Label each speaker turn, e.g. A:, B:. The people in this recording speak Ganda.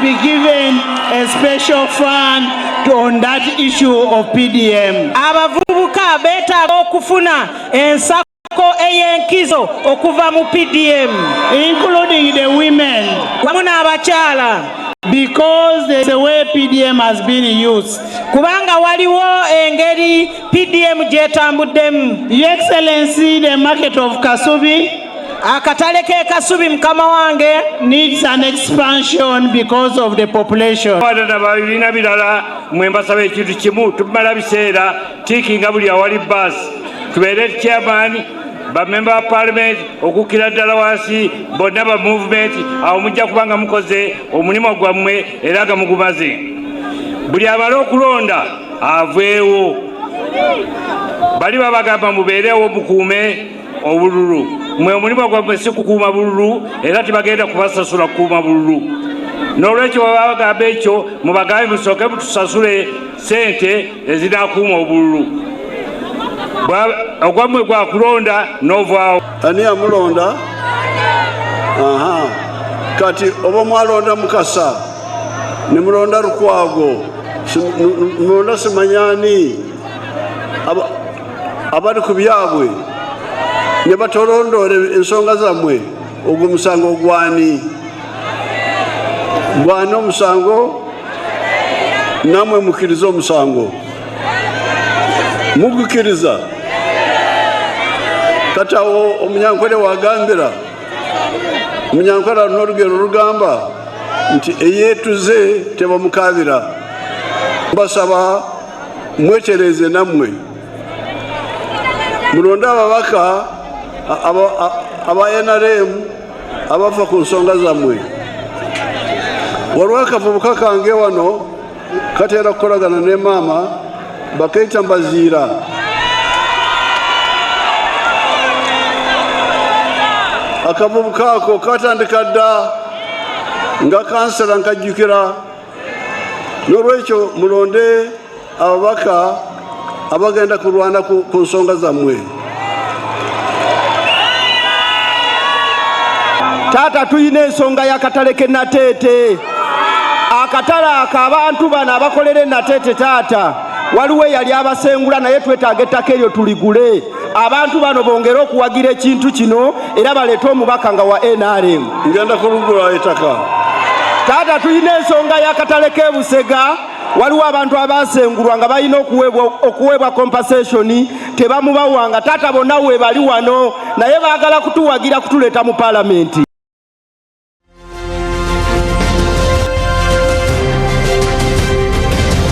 A: be given a special fund on that issue of PDM.
B: Abavubuka betaaga okufuna ensako ey'enkizo okuva mu PDM,
A: including the women,
B: wamu n'abakyala,
A: because there's a way PDM has been used.
B: Kubanga waliwo engeri PDM gyetambuddemu.
A: Your Excellency, the market of Kasubi,
B: akatale ke Kasubi mukama wange,
A: needs an expansion because of the population.
C: Babina bilala mwembasaba ekintu kimu tumala biseera tikinga buli awali bus tubeere chairman ba member of parliament okukira ddala wansi bonna ba movement awo mujja kubanga mukoze omulimu gwammwe era nga mugumaze. Buli abala okulonda aveewo bali babagamba mubeerewo mukuume obululu. Mwe omulimu gwammwe si kukuuma bululu era tibagenda kubasasula kukuuma bululu. N'olwekyo babagamba ekyo mubagambe musooke mutusasule sente ezinakuuma obululu. Ogwammwe gwa kulonda n'ovaawo.
D: Ani amulonda? Aha. Kati oba mwalonda Mukasa ne mulonda Lukwago mulonda Simanyani abali ku byabwe ne batolondole ensonga zammwe, ogwo musango gwani? Gwani omusango? Namwe mukkiriza omusango? Mugukiriza? Kati awo Omunyankole wagambira, Omunyankole alina olugero olugamba nti eyeetuze tebamukabira. Mbasaba mwekyereze nammwe mulonde ababaka aba NRM abafa ku nsonga zammwe. Waliwo akavubuka kange wano kateera kukolagana ne maama bakaita Mbaziira. Akavubuka ako katandika dda nga kansala nkajjukira. N'olwekyo mulonde ababaka abagenda kulwana ku nsonga zammwe.
E: Taata tuyina ensonga y'akatale ke Nateete. Akatale ako abantu bano abakolera e Nateete taata waliwo yali abasengula naye twetaaga ettaka eryo tuligule. Abantu bano bongere okuwagira ekintu kino era baleete omubaka nga wa NRM.
D: Ngenda kulugula ettaka.
E: Taata tuyina ensonga y'akatale k'e Busega. Waliwo abantu abasengulwa nga balina okuweebwa compensation tebamubawanga. Taata bonna we bali wano naye baagala kutuwagira kutuleeta mu parliament.